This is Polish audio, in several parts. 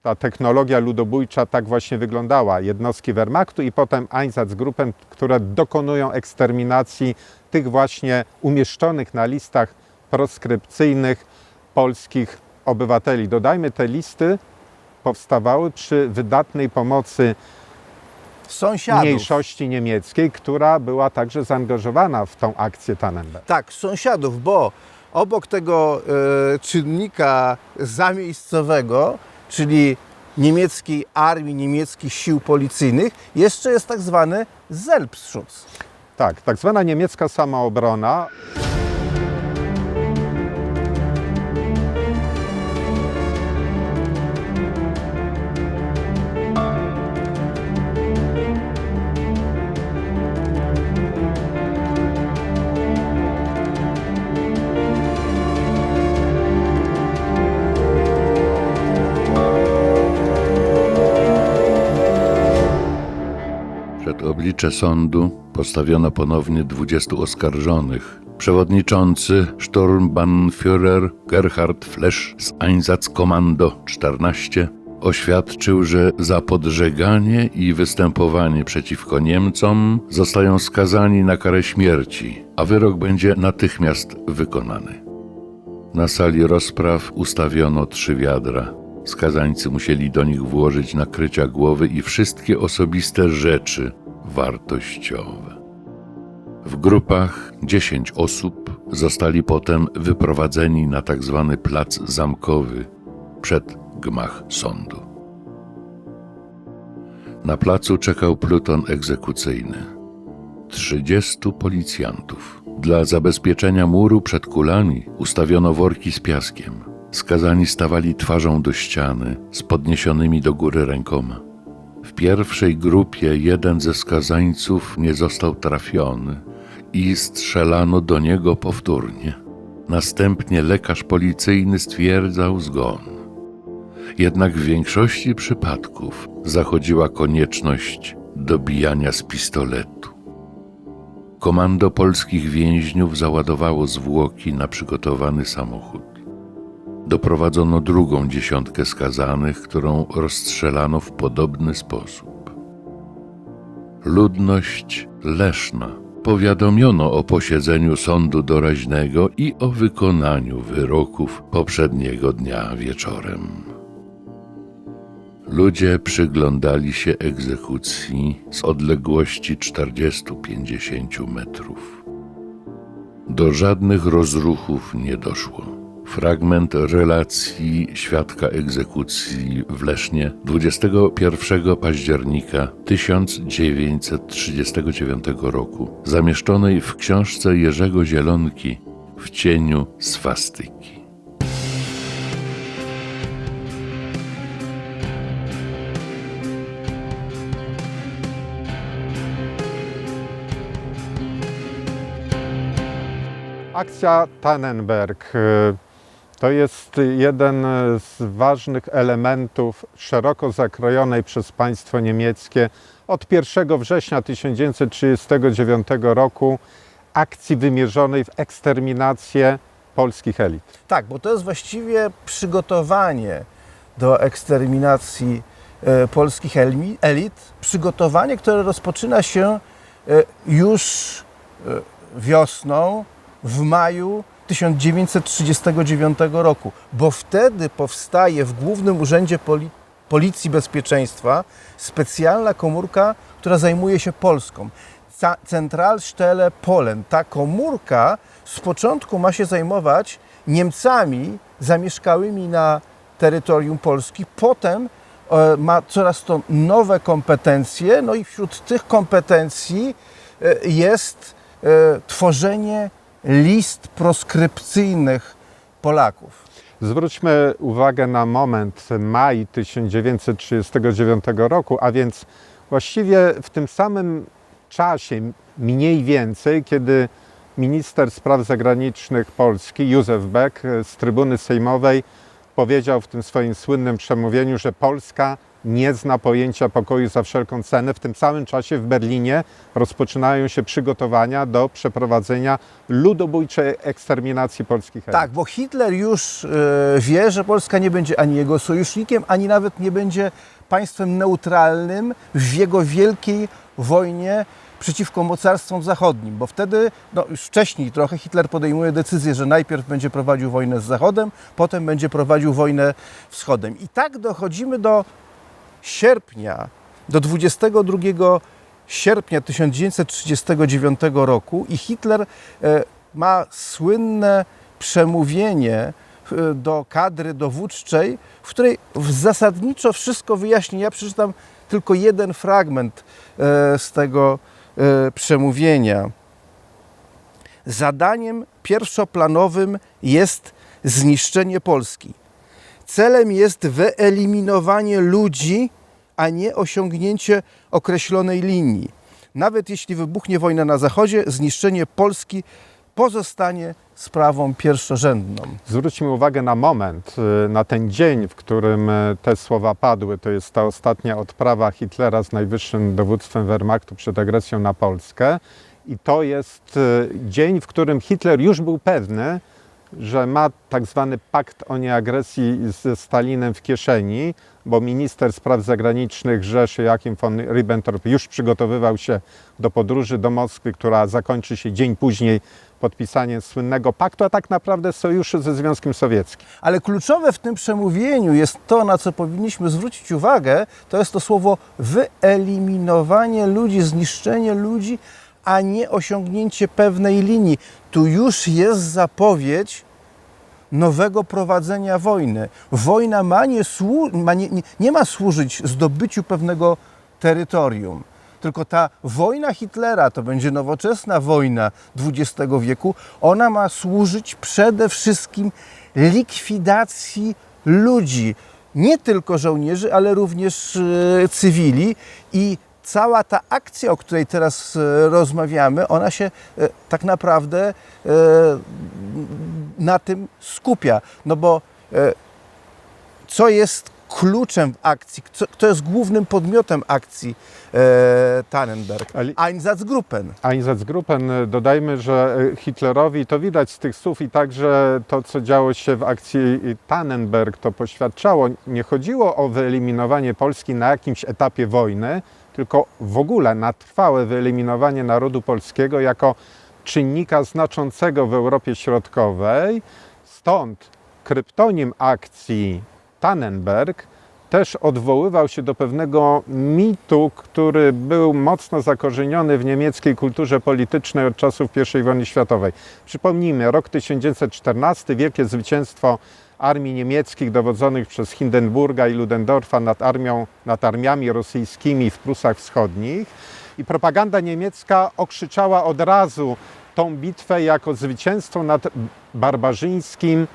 ta technologia ludobójcza tak właśnie wyglądała. Jednostki Wehrmachtu i potem Einsatzgruppen, które dokonują eksterminacji tych właśnie umieszczonych na listach proskrypcyjnych polskich obywateli. Dodajmy, te listy powstawały przy wydatnej pomocy Sąsiadów. mniejszości niemieckiej, która była także zaangażowana w tą akcję Tannenberg. Tak, sąsiadów, bo obok tego czynnika zamiejscowego, czyli niemieckiej armii, niemieckich sił policyjnych, jeszcze jest tak zwany Selbstschutz. Tak, tak zwana niemiecka samoobrona. Przed oblicze sądu postawiono ponownie 20 oskarżonych. Przewodniczący Sturmbannführer Gerhard Flesch z Einsatzkommando 14 oświadczył, że za podżeganie i występowanie przeciwko Niemcom zostają skazani na karę śmierci, a wyrok będzie natychmiast wykonany. Na sali rozpraw ustawiono 3 wiadra. Skazańcy musieli do nich włożyć nakrycia głowy i wszystkie osobiste rzeczy wartościowe. W grupach 10 osób zostali potem wyprowadzeni na tzw. plac zamkowy przed gmach sądu. Na placu czekał pluton egzekucyjny. 30 policjantów. Dla zabezpieczenia muru przed kulami ustawiono worki z piaskiem. Skazani stawali twarzą do ściany z podniesionymi do góry rękoma. W pierwszej grupie jeden ze skazańców nie został trafiony i strzelano do niego powtórnie. Następnie lekarz policyjny stwierdzał zgon. Jednak w większości przypadków zachodziła konieczność dobijania z pistoletu. Komando polskich więźniów załadowało zwłoki na przygotowany samochód. Doprowadzono drugą 10 skazanych, którą rozstrzelano w podobny sposób. Ludność Leszna powiadomiono o posiedzeniu sądu doraźnego i o wykonaniu wyroków poprzedniego dnia wieczorem. Ludzie przyglądali się egzekucji z odległości 40-50 metrów. Do żadnych rozruchów nie doszło. Fragment relacji świadka egzekucji w Lesznie 21 października 1939 roku, zamieszczonej w książce Jerzego Zielonki W cieniu swastyki. Akcja Tannenberg to jest jeden z ważnych elementów szeroko zakrojonej przez państwo niemieckie od 1 września 1939 roku akcji wymierzonej w eksterminację polskich elit. Tak, bo to jest właściwie przygotowanie do eksterminacji polskich elit. Przygotowanie, które rozpoczyna się już wiosną, w maju 1939 roku, bo wtedy powstaje w Głównym Urzędzie Policji Bezpieczeństwa specjalna komórka, która zajmuje się Polską. Zentralstelle Polen. Ta komórka z początku ma się zajmować Niemcami zamieszkałymi na terytorium Polski, potem ma coraz to nowe kompetencje, no i wśród tych kompetencji jest tworzenie list proskrypcyjnych Polaków. Zwróćmy uwagę na moment maj 1939 roku, a więc właściwie w tym samym czasie, mniej więcej, kiedy minister spraw zagranicznych Polski, Józef Beck, z trybuny sejmowej powiedział w tym swoim słynnym przemówieniu, że Polska nie zna pojęcia pokoju za wszelką cenę. W tym samym czasie w Berlinie rozpoczynają się przygotowania do przeprowadzenia ludobójczej eksterminacji polskich elit. Tak, bo Hitler już wie, że Polska nie będzie ani jego sojusznikiem, ani nawet nie będzie państwem neutralnym w jego wielkiej wojnie przeciwko mocarstwom zachodnim, bo wtedy, już wcześniej trochę, Hitler podejmuje decyzję, że najpierw będzie prowadził wojnę z Zachodem, potem będzie prowadził wojnę wschodem. I tak dochodzimy do sierpnia, do 22 sierpnia 1939 roku i Hitler ma słynne przemówienie do kadry dowódczej, w której zasadniczo wszystko wyjaśni. Ja przeczytam tylko jeden fragment z tego przemówienia. Zadaniem pierwszoplanowym jest zniszczenie Polski. Celem jest wyeliminowanie ludzi, a nie osiągnięcie określonej linii. Nawet jeśli wybuchnie wojna na Zachodzie, zniszczenie Polski pozostanie sprawą pierwszorzędną. Zwróćmy uwagę na moment, na ten dzień, w którym te słowa padły. To jest ta ostatnia odprawa Hitlera z najwyższym dowództwem Wehrmachtu przed agresją na Polskę. I to jest dzień, w którym Hitler już był pewny, że ma tak zwany pakt o nieagresji ze Stalinem w kieszeni, bo minister spraw zagranicznych Rzeszy Joachim von Ribbentrop już przygotowywał się do podróży do Moskwy, która zakończy się dzień później podpisaniem słynnego paktu, a tak naprawdę sojuszu ze Związkiem Sowieckim. Ale kluczowe w tym przemówieniu jest to, na co powinniśmy zwrócić uwagę, to jest to słowo wyeliminowanie ludzi, zniszczenie ludzi, a nie osiągnięcie pewnej linii. Tu już jest zapowiedź nowego prowadzenia wojny. Wojna nie ma służyć zdobyciu pewnego terytorium. Tylko ta wojna Hitlera, to będzie nowoczesna wojna XX wieku, ona ma służyć przede wszystkim likwidacji ludzi. Nie tylko żołnierzy, ale również cywili. I cała ta akcja, o której teraz rozmawiamy, ona się tak naprawdę na tym skupia. No bo co jest kluczem w akcji, kto jest głównym podmiotem akcji Tannenberg? Einsatzgruppen. Einsatzgruppen, dodajmy, że Hitlerowi, to widać z tych słów i także to, co działo się w akcji Tannenberg, to poświadczało, nie chodziło o wyeliminowanie Polski na jakimś etapie wojny, tylko w ogóle na trwałe wyeliminowanie narodu polskiego jako czynnika znaczącego w Europie Środkowej. Stąd kryptonim akcji Tannenberg też odwoływał się do pewnego mitu, który był mocno zakorzeniony w niemieckiej kulturze politycznej od czasów I wojny światowej. Przypomnijmy, rok 1914, wielkie zwycięstwo armii niemieckich dowodzonych przez Hindenburga i Ludendorffa nad armiami rosyjskimi w Prusach Wschodnich. I propaganda niemiecka okrzyczała od razu tą bitwę jako zwycięstwo nad barbarzyńskim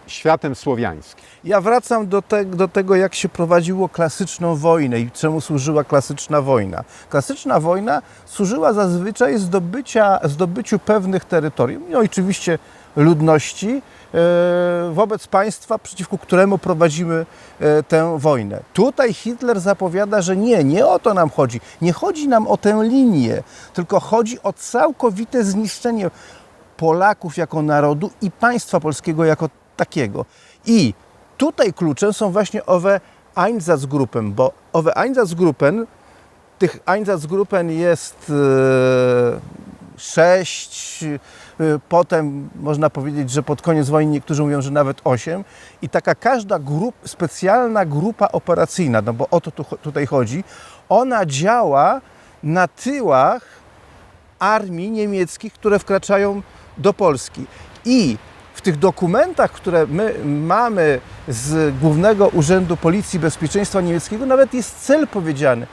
światem słowiańskim. Ja wracam do tego, jak się prowadziło klasyczną wojnę i czemu służyła klasyczna wojna. Klasyczna wojna służyła zazwyczaj zdobyciu pewnych terytorium, no i oczywiście ludności, wobec państwa, przeciwko któremu prowadzimy tę wojnę. Tutaj Hitler zapowiada, że nie o to nam chodzi. Nie chodzi nam o tę linię, tylko chodzi o całkowite zniszczenie Polaków jako narodu i państwa polskiego jako takiego. I tutaj kluczem są właśnie owe Einsatzgruppen, bo owe Einsatzgruppen, tych Einsatzgruppen jest 6, potem można powiedzieć, że pod koniec wojny niektórzy mówią, że nawet 8 i taka każda specjalna grupa operacyjna, no bo o to tutaj chodzi, ona działa na tyłach armii niemieckich, które wkraczają do Polski. I w tych dokumentach, które my mamy z Głównego Urzędu Policji i Bezpieczeństwa Niemieckiego, nawet jest cel powiedziany.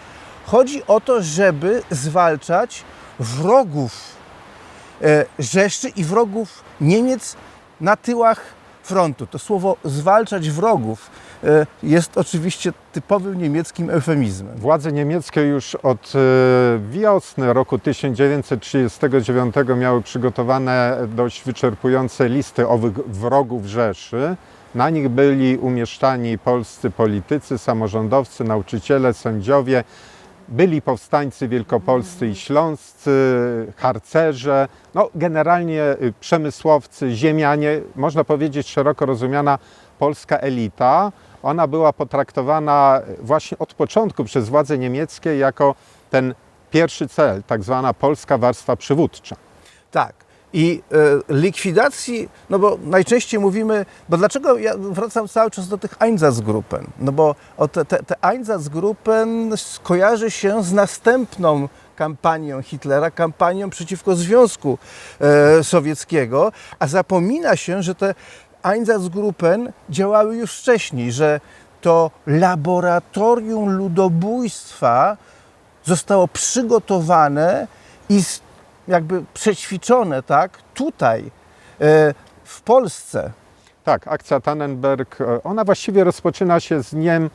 Chodzi o to, żeby zwalczać wrogów Rzeszy i wrogów Niemiec na tyłach frontu. To słowo zwalczać wrogów jest oczywiście typowym niemieckim eufemizmem. Władze niemieckie już od wiosny roku 1939 miały przygotowane dość wyczerpujące listy owych wrogów Rzeszy. Na nich byli umieszczani polscy politycy, samorządowcy, nauczyciele, sędziowie. Byli powstańcy wielkopolscy i śląscy, harcerze, no generalnie przemysłowcy, ziemianie, można powiedzieć szeroko rozumiana polska elita. Ona była potraktowana właśnie od początku przez władze niemieckie jako ten pierwszy cel, tak zwana polska warstwa przywódcza. Tak. I likwidacji, no bo najczęściej mówimy, bo dlaczego ja wracam cały czas do tych Einsatzgruppen? No bo te Einsatzgruppen kojarzy się z następną kampanią Hitlera, kampanią przeciwko Związku Sowieckiego, a zapomina się, że te Einsatzgruppen działały już wcześniej, że to laboratorium ludobójstwa zostało przygotowane i jakby przećwiczone, tak, tutaj, w Polsce. Tak, akcja Tannenberg, ona właściwie rozpoczyna się z dniem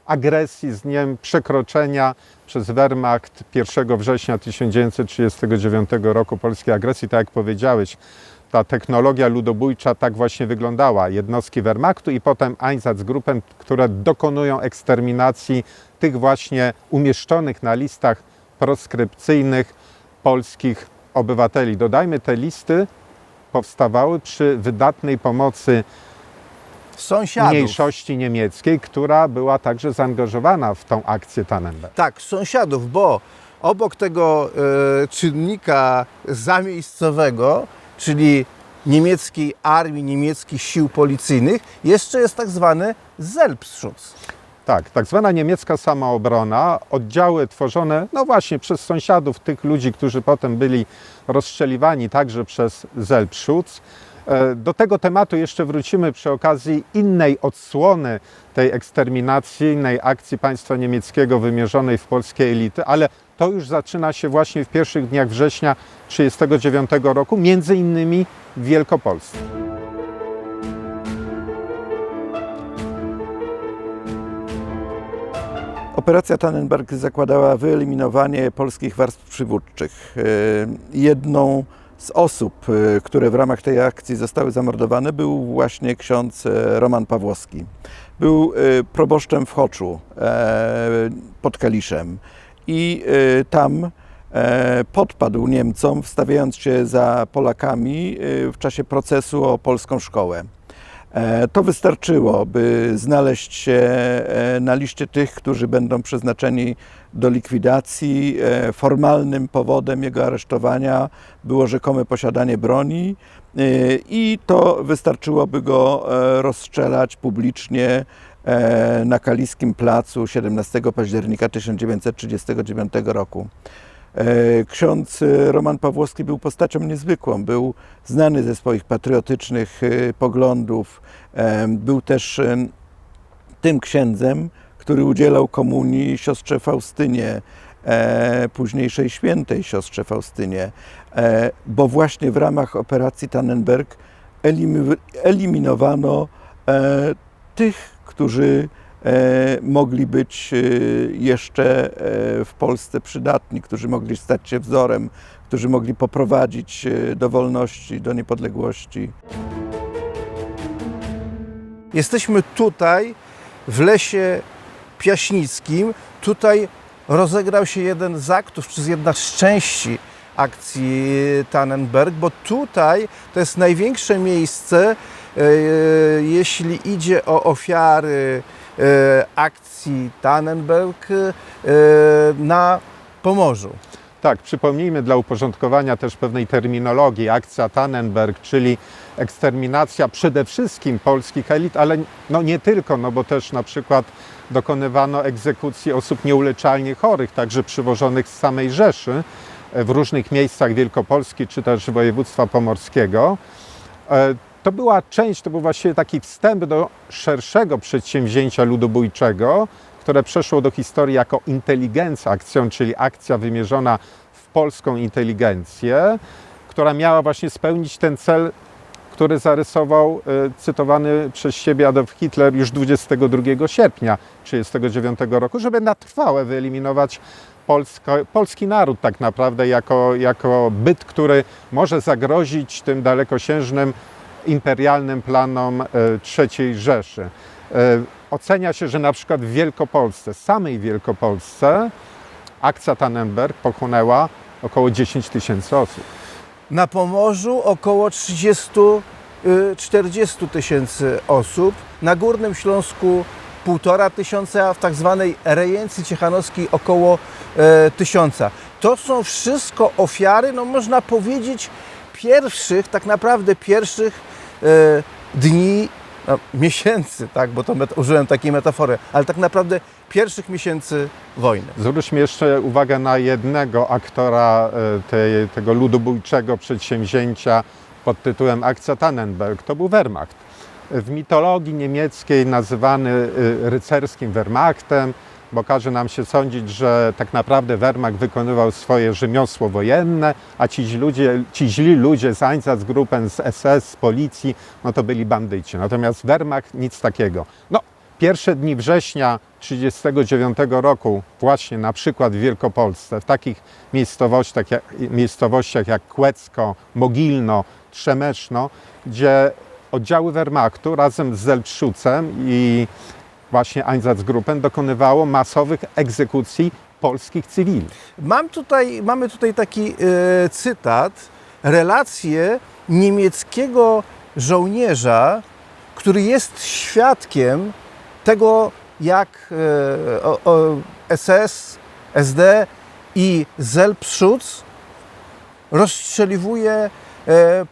agresji, z dniem przekroczenia przez Wehrmacht 1 września 1939 roku polskiej agresji. Tak jak powiedziałeś, ta technologia ludobójcza tak właśnie wyglądała. Jednostki Wehrmachtu i potem Einsatzgruppen, które dokonują eksterminacji tych właśnie umieszczonych na listach proskrypcyjnych polskich obywateli. Dodajmy, te listy powstawały przy wydatnej pomocy Sąsiadów. mniejszości niemieckiej, która była także zaangażowana w tą akcję Tannenberg. Tak, sąsiadów, bo obok tego czynnika zamiejscowego, czyli niemieckiej armii, niemieckich sił policyjnych, jeszcze jest tak zwany Selbstschutz. Tak, tak zwana niemiecka samoobrona, oddziały tworzone, no właśnie przez sąsiadów, tych ludzi, którzy potem byli rozstrzeliwani także przez Selbstschutz. Do tego tematu jeszcze wrócimy przy okazji innej odsłony tej eksterminacyjnej akcji państwa niemieckiego wymierzonej w polskie elity, ale to już zaczyna się właśnie w pierwszych dniach września 1939 roku, między innymi w Wielkopolsce. Operacja Tannenberg zakładała wyeliminowanie polskich warstw przywódczych. Jedną z osób, które w ramach tej akcji zostały zamordowane, był właśnie ksiądz Roman Pawłowski. Był proboszczem w Choczu pod Kaliszem i tam podpadł Niemcom, wstawiając się za Polakami w czasie procesu o polską szkołę. To wystarczyło, by znaleźć się na liście tych, którzy będą przeznaczeni do likwidacji. Formalnym powodem jego aresztowania było rzekome posiadanie broni i to wystarczyło, by go rozstrzelać publicznie na Kaliskim Placu 17 października 1939 roku. Ksiądz Roman Pawłowski był postacią niezwykłą, był znany ze swoich patriotycznych poglądów, był też tym księdzem, który udzielał komunii siostrze Faustynie, późniejszej świętej siostrze Faustynie, bo właśnie w ramach operacji Tannenberg eliminowano tych, którzy mogli być jeszcze w Polsce przydatni, którzy mogli stać się wzorem, którzy mogli poprowadzić do wolności, do niepodległości. Jesteśmy tutaj, w Lesie Piaśnickim. Tutaj rozegrał się jeden z aktów, czy jedna z części akcji Tannenberg, bo tutaj to jest największe miejsce, jeśli idzie o ofiary akcji Tannenberg na Pomorzu. Tak, przypomnijmy dla uporządkowania też pewnej terminologii, akcja Tannenberg, czyli eksterminacja przede wszystkim polskich elit, ale no nie tylko, no bo też na przykład dokonywano egzekucji osób nieuleczalnie chorych, także przywożonych z samej Rzeszy w różnych miejscach Wielkopolski czy też województwa pomorskiego. To była część, to był właściwie taki wstęp do szerszego przedsięwzięcia ludobójczego, które przeszło do historii jako Inteligenz Aktion, czyli akcja wymierzona w polską inteligencję, która miała właśnie spełnić ten cel, który zarysował cytowany przez siebie Adolf Hitler już 22 sierpnia 1939 roku, żeby na trwałe wyeliminować polski naród tak naprawdę jako byt, który może zagrozić tym dalekosiężnym imperialnym planom III Rzeszy. Ocenia się, że na przykład w Wielkopolsce, samej Wielkopolsce, akcja Tannenberg pochłonęła około 10 000 osób. Na Pomorzu około 30-40 tysięcy osób, na Górnym Śląsku 1500, a w tak zwanej rejencji ciechanowskiej około 1000. To są wszystko ofiary, no można powiedzieć, pierwszych, tak naprawdę pierwszych dni, no, miesięcy, tak, bo to użyłem takiej metafory, ale tak naprawdę pierwszych miesięcy wojny. Zwróćmy jeszcze uwagę na jednego aktora tego ludobójczego przedsięwzięcia pod tytułem Akcja Tannenberg. To był Wehrmacht. W mitologii niemieckiej nazywany rycerskim Wehrmachtem, bo każe nam się sądzić, że tak naprawdę Wehrmacht wykonywał swoje rzemiosło wojenne, a ci źli ludzie z Einsatzgruppen, z SS, z policji, no to byli bandyci. Natomiast Wehrmacht nic takiego. No, pierwsze dni września 1939 roku, właśnie na przykład w Wielkopolsce, w takich miejscowościach jak Kłecko, Mogilno, Trzemeszno, gdzie oddziały Wehrmachtu razem z Selbschutzem i właśnie Einsatzgruppen dokonywało masowych egzekucji polskich cywili. Mamy tutaj taki cytat, relację niemieckiego żołnierza, który jest świadkiem tego, jak SS, SD i Selbstschutz rozstrzeliwuje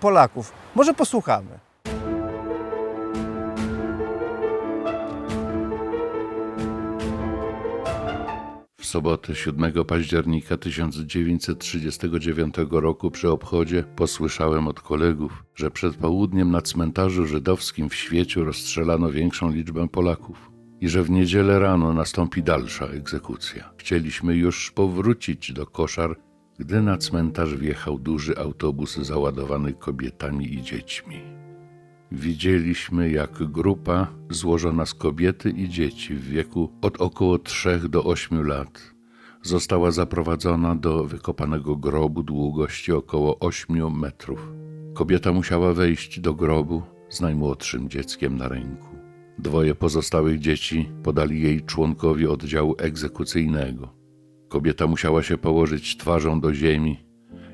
Polaków. Może posłuchamy. W sobotę 7 października 1939 roku przy obchodzie posłyszałem od kolegów, że przed południem na cmentarzu żydowskim w Świeciu rozstrzelano większą liczbę Polaków i że w niedzielę rano nastąpi dalsza egzekucja. Chcieliśmy już powrócić do Koszar, gdy na cmentarz wjechał duży autobus załadowany kobietami i dziećmi. Widzieliśmy, jak grupa złożona z kobiety i dzieci w wieku od około 3 do 8 lat została zaprowadzona do wykopanego grobu długości około 8 metrów. Kobieta musiała wejść do grobu z najmłodszym dzieckiem na ręku. 2 pozostałych dzieci podali jej członkowie oddziału egzekucyjnego. Kobieta musiała się położyć twarzą do ziemi,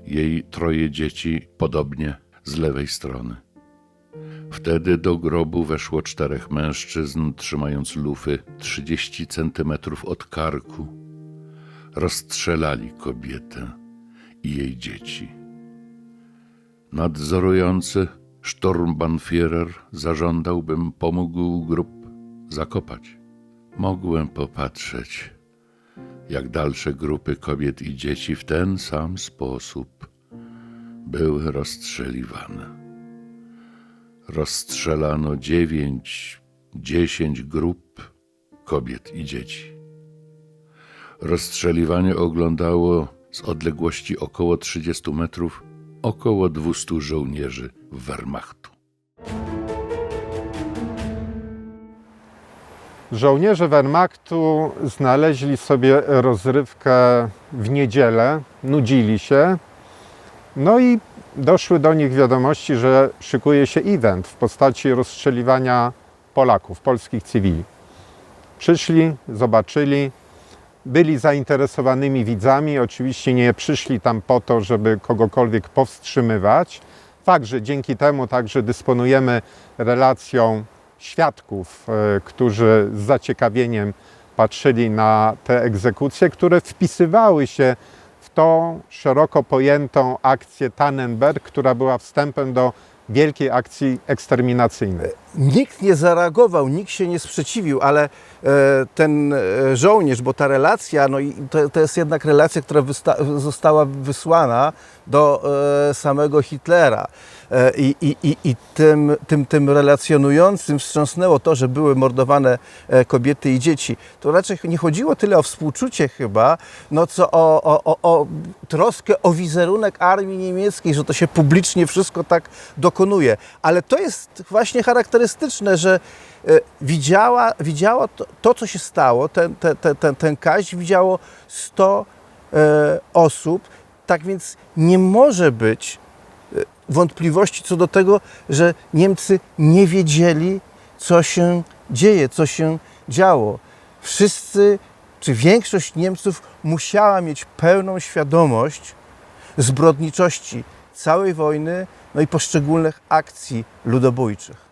jej 3 dzieci podobnie z lewej strony. Wtedy do grobu weszło 4 mężczyzn, trzymając lufy 30 centymetrów od karku. Rozstrzelali kobietę i jej dzieci. Nadzorujący Sturmbannführer zażądał, bym pomógł grób zakopać. Mogłem popatrzeć, jak dalsze grupy kobiet i dzieci w ten sam sposób były rozstrzeliwane. Rozstrzelano 9-10 grup kobiet i dzieci. Rozstrzeliwanie oglądało z odległości około 30 metrów około 200 żołnierzy Wehrmachtu. Żołnierze Wehrmachtu znaleźli sobie rozrywkę w niedzielę, nudzili się, no i doszły do nich wiadomości, że szykuje się event w postaci rozstrzeliwania Polaków, polskich cywili. Przyszli, zobaczyli, byli zainteresowanymi widzami, oczywiście nie przyszli tam po to, żeby kogokolwiek powstrzymywać. Fakt, że dzięki temu także dysponujemy relacją świadków, którzy z zaciekawieniem patrzyli na te egzekucje, które wpisywały się w tą szeroko pojętą akcję Tannenberg, która była wstępem do wielkiej akcji eksterminacyjnej. Nikt nie zareagował, nikt się nie sprzeciwił, ale ten żołnierz, bo ta relacja, no i to jest jednak relacja, która została wysłana do samego Hitlera. I tym relacjonującym wstrząsnęło to, że były mordowane kobiety i dzieci. To raczej nie chodziło tyle o współczucie chyba, no co o troskę o wizerunek armii niemieckiej, że to się publicznie wszystko tak dokonuje. Ale to jest właśnie charakterystyczne, że widziała to, co się stało, ten Kaź widziało 100 osób, tak więc nie może być wątpliwości co do tego, że Niemcy nie wiedzieli, co się dzieje, co się działo. Wszyscy, czy większość Niemców musiała mieć pełną świadomość zbrodniczości całej wojny, no i poszczególnych akcji ludobójczych.